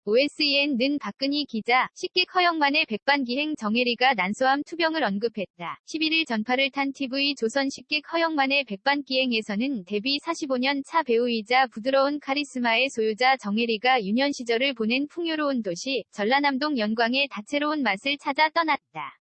OSEN는 박근희 기자, 식객 허영만의 백반기행 정혜리가 난소암 투병을 언급했다. 11일 전파를 탄 TV조선 식객 허영만의 백반기행에서는 데뷔 45년 차 배우이자 부드러운 카리스마의 소유자 정혜리가 유년 시절을 보낸 풍요로운 도시, 전라남동 연광의 다채로운 맛을 찾아 떠났다.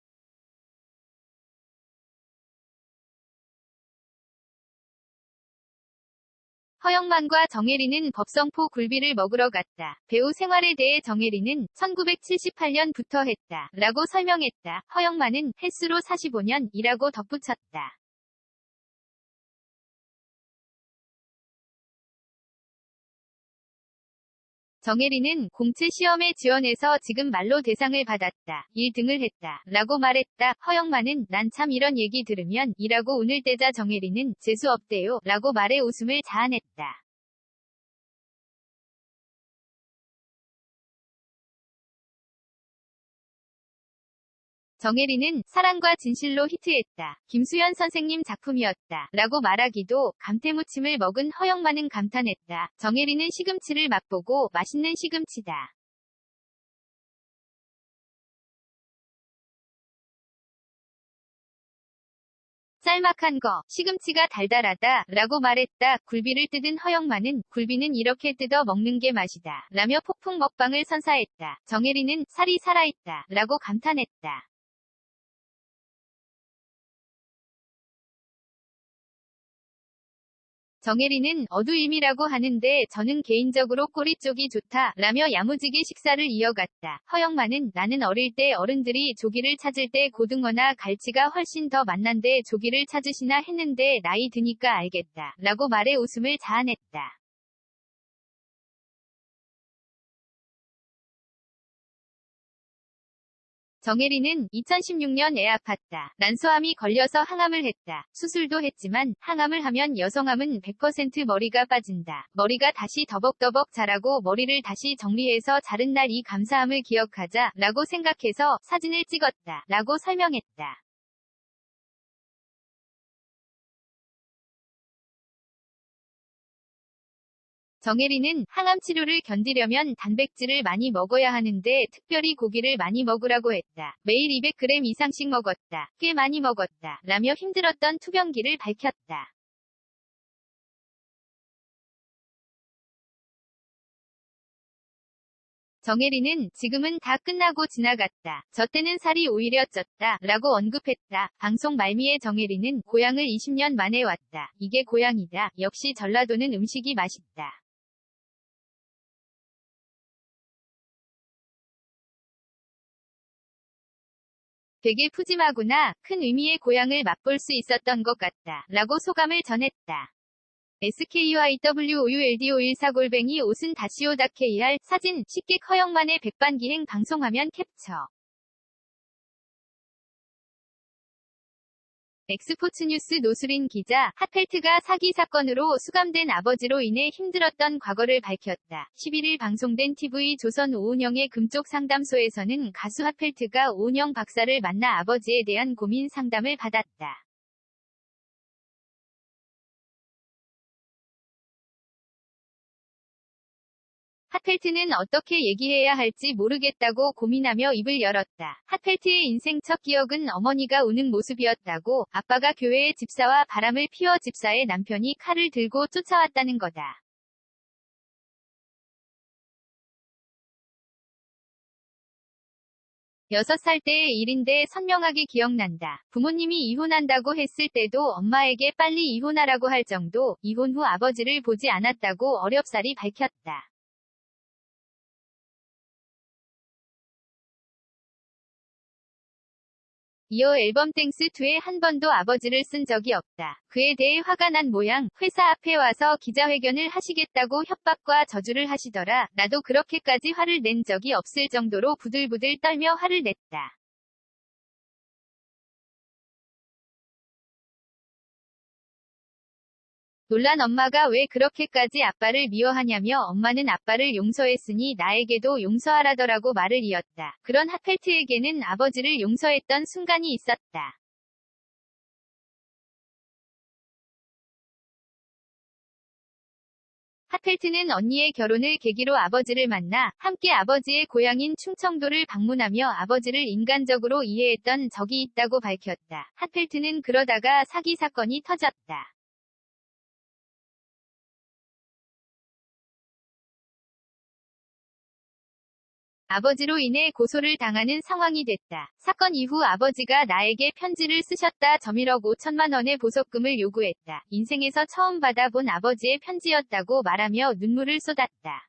허영만과 정혜리는 법성포 굴비를 먹으러 갔다. 배우 생활에 대해 정혜리는 1978년부터 했다. 라고 설명했다. 허영만은 횟수로 45년이라고 덧붙였다. 정혜리는 공채 시험에 지원해서 지금 말로 대상을 받았다. 1등을 했다. 라고 말했다. 허영만은 난 참 이런 얘기 들으면 이라고 운을 떼자 정혜리는 재수 없대요. 라고 말해 웃음을 자아냈다. 정혜리는 사랑과 진실로 히트했다. 김수현 선생님 작품이었다. 라고 말하기도 감태무침을 먹은 허영만은 감탄했다. 정혜리는 시금치를 맛보고 맛있는 시금치다. 짤막한 거, 시금치가 달달하다. 라고 말했다. 굴비를 뜯은 허영만은 굴비는 이렇게 뜯어 먹는 게 맛이다. 라며 폭풍 먹방을 선사했다. 정혜리는 살이 살아있다. 라고 감탄했다. 정혜리는 어두임이라고 하는데 저는 개인적으로 꼬리 쪽이 좋다. 라며 야무지게 식사를 이어갔다. 허영만은 나는 어릴 때 어른들이 조기를 찾을 때 고등어나 갈치가 훨씬 더 맛난데 조기를 찾으시나 했는데 나이 드니까 알겠다. 라고 말해 웃음을 자아냈다. 정혜리는 2016년 애 아팠다. 난소암이 걸려서 항암을 했다. 수술도 했지만 항암을 하면 여성암은 100% 머리가 빠진다. 머리가 다시 더벅더벅 자라고 머리를 다시 정리해서 자른 날 이 감사함을 기억하자 라고 생각해서 사진을 찍었다. 라고 설명했다. 정혜리는 항암 치료를 견디려면 단백질을 많이 먹어야 하는데 특별히 고기를 많이 먹으라고 했다. 매일 200g 이상씩 먹었다. 꽤 많이 먹었다. 라며 힘들었던 투병기를 밝혔다. 정혜리는 지금은 다 끝나고 지나갔다. 저 때는 살이 오히려 쪘다. 라고 언급했다. 방송 말미에 정혜리는 고향을 20년 만에 왔다. 이게 고향이다. 역시 전라도는 음식이 맛있다. 되게 푸짐하구나. 큰 의미의 고향을 맛볼 수 있었던 것 같다. 라고 소감을 전했다. SKYWOULD514골뱅이 옷은 다시오.kr 사진 식객 허영만의 백반기행 방송화면 캡처. 엑스포츠뉴스 노수린 기자, 핫펠트가 사기 사건으로 수감된 아버지로 인해 힘들었던 과거를 밝혔다. 11일 방송된 TV조선 오은영의 금쪽 상담소에서는 가수 핫펠트가 오은영 박사를 만나 아버지에 대한 고민 상담을 받았다. 핫펠트는 어떻게 얘기해야 할지 모르겠다고 고민하며 입을 열었다. 핫펠트의 인생 첫 기억은 어머니가 우는 모습이었다고, 아빠가 교회에 집사와 바람을 피워 집사의 남편이 칼을 들고 쫓아왔다는 거다. 6살 때의 일인데 선명하게 기억난다. 부모님이 이혼한다고 했을 때도 엄마에게 빨리 이혼하라고 할 정도, 이혼 후 아버지를 보지 않았다고 어렵사리 밝혔다. 이어 앨범 땡스2에 한 번도 아버지를 쓴 적이 없다. 그에 대해 화가 난 모양, 회사 앞에 와서 기자회견을 하시겠다고 협박과 저주를 하시더라. 나도 그렇게까지 화를 낸 적이 없을 정도로 부들부들 떨며 화를 냈다. 놀란 엄마가 왜 그렇게까지 아빠를 미워하냐며 엄마는 아빠를 용서했으니 나에게도 용서하라더라고 말을 이었다. 그런 핫펠트에게는 아버지를 용서했던 순간이 있었다. 핫펠트는 언니의 결혼을 계기로 아버지를 만나 함께 아버지의 고향인 충청도를 방문하며 아버지를 인간적으로 이해했던 적이 있다고 밝혔다. 핫펠트는 그러다가 사기 사건이 터졌다. 아버지로 인해 고소를 당하는 상황이 됐다. 사건 이후 아버지가 나에게 편지를 쓰셨다. 1억 5천만 원의 보석금을 요구했다. 인생에서 처음 받아본 아버지의 편지였다고 말하며 눈물을 쏟았다.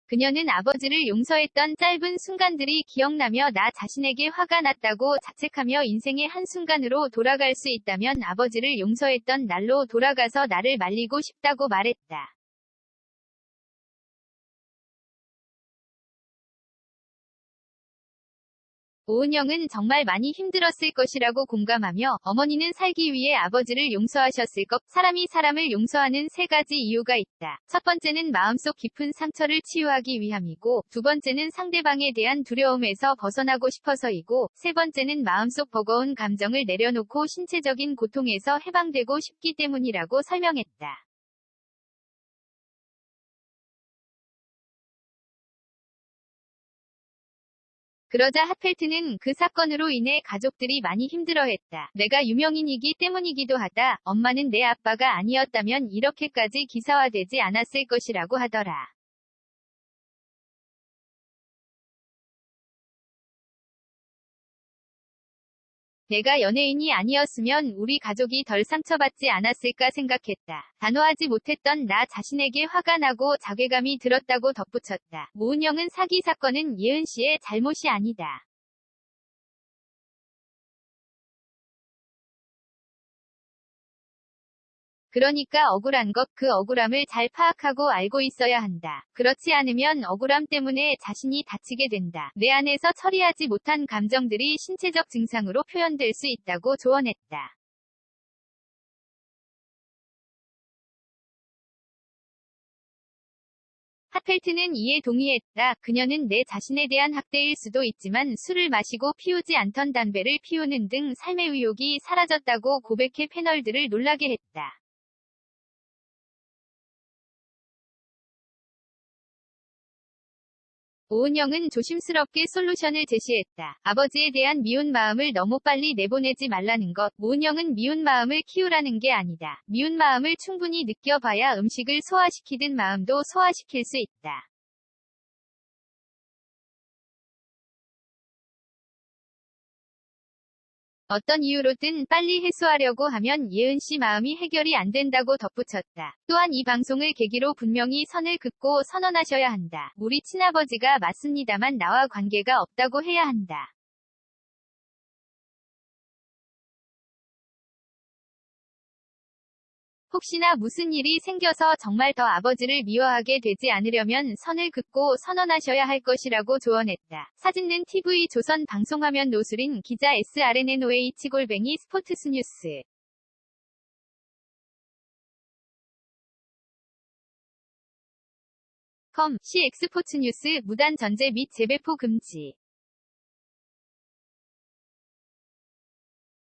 그녀는 아버지를 용서했던 짧은 순간들이 기억나며 나 자신에게 화가 났다고 자책하며 인생의 한순간으로 돌아갈 수 있다면 아버지를 용서했던 날로 돌아가서 나를 말리고 싶다고 말했다. 오은영은 정말 많이 힘들었을 것이라고 공감하며 어머니는 살기 위해 아버지를 용서하셨을 것. 사람이 사람을 용서하는 세 가지 이유가 있다. 첫 번째는 마음속 깊은 상처를 치유하기 위함이고, 두 번째는 상대방에 대한 두려움에서 벗어나고 싶어서이고, 세 번째는 마음속 버거운 감정을 내려놓고 신체적인 고통에서 해방되고 싶기 때문이라고 설명했다. 그러자 핫펠트는 그 사건으로 인해 가족들이 많이 힘들어했다. 내가 유명인이기 때문이기도 하다. 엄마는 내 아빠가 아니었다면 이렇게까지 기사화되지 않았을 것이라고 하더라. 내가 연예인이 아니었으면 우리 가족이 덜 상처받지 않았을까 생각했다. 단호하지 못했던 나 자신에게 화가 나고 자괴감이 들었다고 덧붙였다. 오은영은 사기 사건은 예은 씨의 잘못이 아니다. 그러니까 억울한 것, 그 억울함을 잘 파악하고 알고 있어야 한다. 그렇지 않으면 억울함 때문에 자신이 다치게 된다. 내 안에서 처리하지 못한 감정들이 신체적 증상으로 표현될 수 있다고 조언했다. 핫펠트는 이에 동의했다. 그녀는 내 자신에 대한 학대일 수도 있지만 술을 마시고 피우지 않던 담배를 피우는 등 삶의 의욕이 사라졌다고 고백해 패널들을 놀라게 했다. 오은영은 조심스럽게 솔루션을 제시했다. 아버지에 대한 미운 마음을 너무 빨리 내보내지 말라는 것. 오은영은 미운 마음을 키우라는 게 아니다. 미운 마음을 충분히 느껴봐야 음식을 소화시키든 마음도 소화시킬 수 있다. 어떤 이유로든 빨리 해소하려고 하면 예은 씨 마음이 해결이 안 된다고 덧붙였다. 또한 이 방송을 계기로 분명히 선을 긋고 선언하셔야 한다. 우리 친아버지가 맞습니다만 나와 관계가 없다고 해야 한다. 혹시나 무슨 일이 생겨서 정말 더 아버지를 미워하게 되지 않으려면 선을 긋고 선언하셔야 할 것이라고 조언했다. 사진는 TV 조선 방송화면 노수린 기자 srnnoh@골뱅이 스포츠스뉴스 CX 스포츠뉴스 무단 전제 및 재배포 금지